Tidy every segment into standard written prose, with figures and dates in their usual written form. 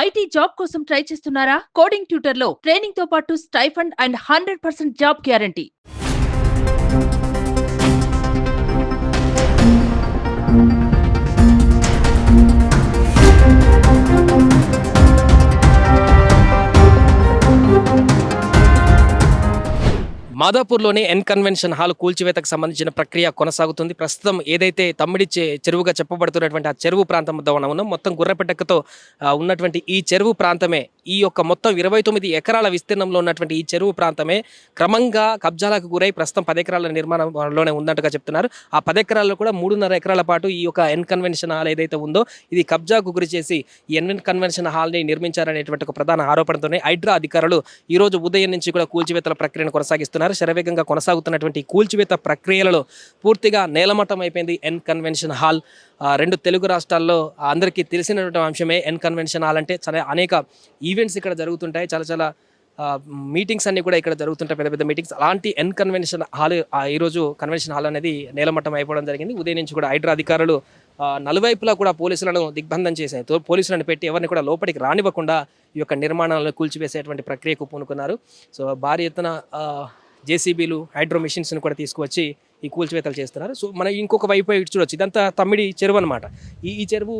IT job కోసం try చేస్తున్నారా? Coding tutor లో ట్రైనింగ్ తో పాటు స్టైఫండ్ అండ్ 100% జాబ్ గ్యారంటీ. మాదాపూర్లోని ఎన్ కన్వెన్షన్ హాల్ కూల్చివేతకు సంబంధించిన ప్రక్రియ కొనసాగుతుంది. ప్రస్తుతం ఏదైతే తమ్మిడి చెరువుగా చెప్పబడుతున్నటువంటి ఆ చెరువు ప్రాంతం వద్ద ఉన్నాం. మొత్తం గుర్రపెట్టకతో ఉన్నటువంటి ఈ చెరువు ప్రాంతమే, ఈ యొక్క మొత్తం 29 ఎకరాల విస్తీర్ణంలో ఉన్నటువంటి ఈ చెరువు ప్రాంతమే క్రమంగా కబ్జాలకు గురై ప్రస్తుతం 10 ఎకరాల నిర్మాణంలోనే ఉందంటగా చెప్తున్నారు. ఆ 10 ఎకరాల్లో కూడా 3.5 ఎకరాల పాటు ఈ యొక్క ఎన్ కన్వెన్షన్ హాల్ ఏదైతే ఉందో ఇది కబ్జాకు గురి చేసి ఈ ఎన్ కన్వెన్షన్ హాల్ని నిర్మించారనేటువంటి ఒక ప్రధాన ఆరోపణతోనే హైడ్రా అధికారులు ఈ రోజు ఉదయం నుంచి కూడా కూల్చివేతల ప్రక్రియను కొనసాగిస్తున్నారు. శరవేగంగా కొనసాగుతున్నటువంటి కూల్చివేత ప్రక్రియలలో పూర్తిగా నేలమట్టం అయిపోయింది ఎన్ కన్వెన్షన్ హాల్. 2 తెలుగు రాష్ట్రాల్లో అందరికీ తెలిసినటువంటి అంశమే ఎన్ కన్వెన్షన్ హాల్ అంటే. చాలా అనేక ఈవెంట్స్ ఇక్కడ జరుగుతుంటాయి, చాలా మీటింగ్స్ అన్ని కూడా ఇక్కడ జరుగుతుంటాయి, పెద్ద పెద్ద మీటింగ్స్. అలాంటి ఎన్ కన్వెన్షన్ హాల్ ఈరోజు కన్వెన్షన్ హాల్ అనేది నేలమట్టం అయిపోవడం జరిగింది. ఉదయం నుంచి కూడా హైడ్రా అధికారులు నలువైపులా కూడా జేసీబీలను దిగ్బంధం చేశారు. పోలీసులను పెట్టి ఎవరిని కూడా లోపలికి రానివ్వకుండా ఈ యొక్క నిర్మాణాలను కూల్చివేసేటువంటి ప్రక్రియకు పూనుకున్నారు. సో భారీ ఎత్తున జేసీబీలు, హైడ్రో మిషన్స్ని కూడా తీసుకువచ్చి ఈ కూల్చివేతలు చేస్తున్నారు. సో మనం ఇంకొక వైపు చూడొచ్చు, ఇదంతా తమ్మిడి చెరువు అనమాట. ఈ చెరువు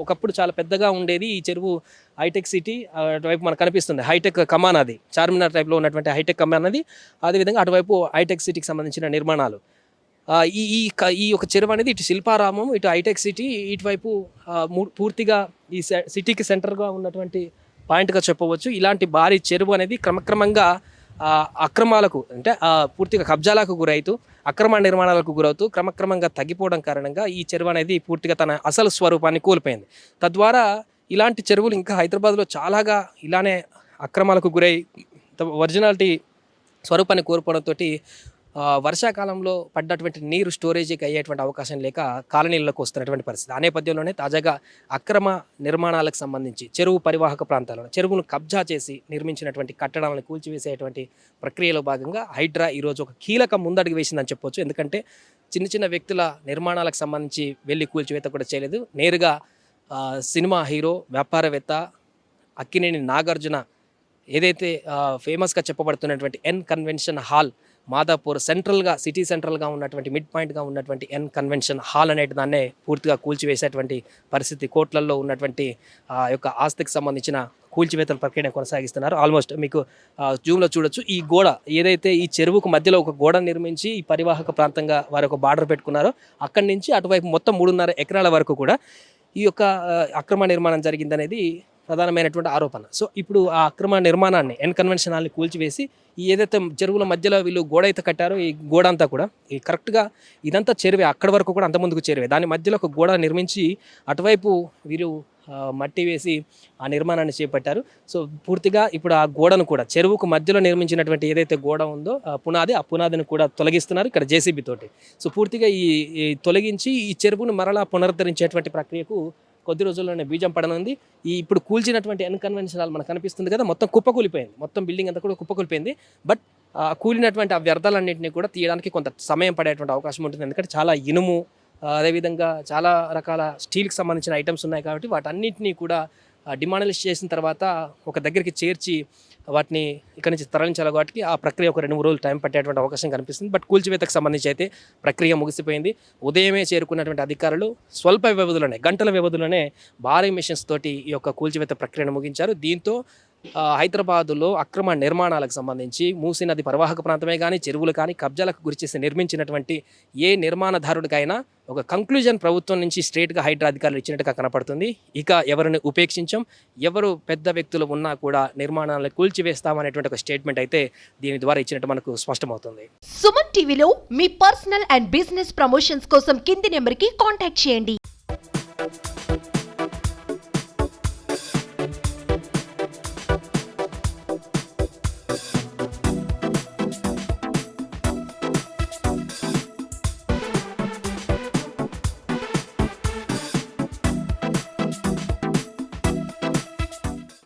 ఒకప్పుడు చాలా పెద్దగా ఉండేది. ఈ చెరువు హైటెక్ సిటీ అటువైపు మనకు కనిపిస్తుంది, హైటెక్ కమాన్, అది చార్మినార్ టైప్లో ఉన్నటువంటి హైటెక్ కమాన్ అది. అదేవిధంగా అటువైపు హైటెక్ సిటీకి సంబంధించిన నిర్మాణాలు. ఈ యొక్క చెరువు అనేది ఇటు శిల్పారామం, ఇటు హైటెక్ సిటీ, ఇటువైపు పూర్తిగా ఈ సిటీకి సెంటర్గా ఉన్నటువంటి పాయింట్గా చెప్పవచ్చు. ఇలాంటి భారీ చెరువు అనేది క్రమక్రమంగా అక్రమాలకు అంటే పూర్తిగా కబ్జాలకు గురవుతూ అక్రమ నిర్మాణాలకు గురవుతూ క్రమక్రమంగా తగ్గిపోవడం కారణంగా ఈ చెరువు అనేది పూర్తిగా తన అసలు స్వరూపాన్ని కోల్పోయింది. తద్వారా ఇలాంటి చెరువులు ఇంకా హైదరాబాద్లో చాలాగా ఇలానే అక్రమాలకు గురై ఒరిజినాలిటీ స్వరూపాన్ని కోల్పోవడంతో వర్షాకాలంలో పడ్డటువంటి నీరు స్టోరేజీకి అయ్యేటువంటి అవకాశం లేక కాలనీలకు వస్తున్నటువంటి పరిస్థితి. ఆ నేపథ్యంలోనే తాజాగా అక్రమ నిర్మాణాలకు సంబంధించి చెరువు పరివాహక ప్రాంతాలను చెరువును కబ్జా చేసి నిర్మించినటువంటి కట్టడాలను కూల్చివేసేటువంటి ప్రక్రియలో భాగంగా హైడ్రా ఈరోజు ఒక కీలక ముందడుగు వేసిందని చెప్పొచ్చు. ఎందుకంటే చిన్న వ్యక్తుల నిర్మాణాలకు సంబంధించి వెళ్ళి కూల్చివేత కూడా చేయలేదు. నేరుగా సినిమా హీరో, వ్యాపారవేత్త అక్కినేని నాగార్జున ఏదైతే ఫేమస్గా చెప్పబడుతున్నటువంటి ఎన్ కన్వెన్షన్ హాల్ మాదాపూర్ సెంట్రల్గా, సిటీ సెంట్రల్గా ఉన్నటువంటి మిడ్ పాయింట్గా ఉన్నటువంటి ఎన్ కన్వెన్షన్ హాల్ అనేటి దాన్నే పూర్తిగా కూల్చివేసేటువంటి పరిస్థితి. కోట్లల్లో ఉన్నటువంటి యొక్క ఆస్తికి సంబంధించిన కూల్చివేతల ప్రక్రియ కొనసాగిస్తున్నారు. ఆల్మోస్ట్ మీకు జూమ్లో చూడొచ్చు, ఈ గోడ ఏదైతే ఈ చెరువుకు మధ్యలో ఒక గోడ నిర్మించి ఈ పరివాహక ప్రాంతంగా వారు ఒక బార్డర్ పెట్టుకున్నారో అక్కడి నుంచి అటువైపు మొత్తం 3.5 ఎకరాల వరకు కూడా ఈ యొక్క అక్రమ నిర్మాణం జరిగిందనేది ప్రధానమైనటువంటి ఆరోపణ. సో ఇప్పుడు ఆ అక్రమ నిర్మాణాన్ని ఎన్ కన్వెన్షన్ హాల్ని కూల్చివేసి ఈ ఏదైతే చెరువుల మధ్యలో వీళ్ళు గోడ అయితే కట్టారో ఈ గోడ అంతా కూడా ఈ కరెక్ట్గా ఇదంతా చెరువే, అక్కడి వరకు కూడా అంత ముందుకు చెరువే, దాని మధ్యలో ఒక గోడ నిర్మించి అటువైపు వీరు మట్టి వేసి ఆ నిర్మాణాన్ని చేపట్టారు. సో పూర్తిగా ఇప్పుడు ఆ గోడను కూడా చెరువుకు మధ్యలో నిర్మించినటువంటి ఏదైతే గోడ ఉందో ఆ పునాదిని కూడా తొలగిస్తున్నారు ఇక్కడ జేసీబీ తోటి. సో పూర్తిగా ఈ తొలగించి ఈ చెరువును మరలా పునరుద్ధరించేటువంటి ప్రక్రియకు కొద్ది రోజుల్లోనే బీజం పడనుంది. ఈ ఇప్పుడు కూల్చినటువంటి ఎన్ కన్వెన్షన్ హాల్ మనకు కనిపిస్తుంది కదా, మొత్తం కుప్పకూలిపోయింది, మొత్తం బిల్డింగ్ అంతా కూడా కుప్పకూలిపోయింది. బట్ కూలినటువంటి ఆ వ్యర్థాలన్నింటినీ కూడా తీయడానికి కొంత సమయం పడేటువంటి అవకాశం ఉంటుంది. ఎందుకంటే చాలా ఇనుము, అదేవిధంగా చాలా రకాల స్టీల్కి సంబంధించిన ఐటమ్స్ ఉన్నాయి కాబట్టి వాటన్నిటినీ కూడా డిమాలిష్ చేసిన తర్వాత ఒక దగ్గరికి చేర్చి వాటిని ఇక్కడి నుంచి తరలించాలి. కాబట్టి ఆ ప్రక్రియ ఒక 2-3 రోజులు టైం పట్టేటువంటి అవకాశం కనిపిస్తుంది. బట్ కూల్చివేతకు సంబంధించి అయితే ప్రక్రియ ముగిసిపోయింది. ఉదయమే చేరుకున్నటువంటి అధికారులు స్వల్ప వ్యవధిలోనే, గంటల వ్యవధిలోనే భారీ మిషన్స్ తోటి ఈ యొక్క కూల్చివేత ప్రక్రియను ముగించారు. దీంతో హైదరాబాదులో అక్రమ నిర్మాణాలకు సంబంధించి మూసీ నది పరివాహక ప్రాంతమే కానీ, చెరువులు కానీ కబ్జాలకు గురిచేసి నిర్మించినటువంటి ఏ నిర్మాణదారుడికైనా ఒక కంక్లూజన్ ప్రభుత్వం నుంచి స్ట్రేట్గా హైడ్రా అధికారులు ఇచ్చినట్టుగా కనపడుతుంది. ఇక ఎవరిని ఉపేక్షించాం, ఎవరు పెద్ద వ్యక్తులు ఉన్నా కూడా నిర్మాణాలను కూల్చివేస్తామనేటువంటి ఒక స్టేట్మెంట్ అయితే దీని ద్వారా ఇచ్చినట్టు మనకు స్పష్టమవుతుంది. సుమన్ టీవీలో మీ పర్సనల్ అండ్ బిజినెస్ ప్రమోషన్స్ కోసం కింది నెంబర్కి కాంటాక్ట్ చేయండి.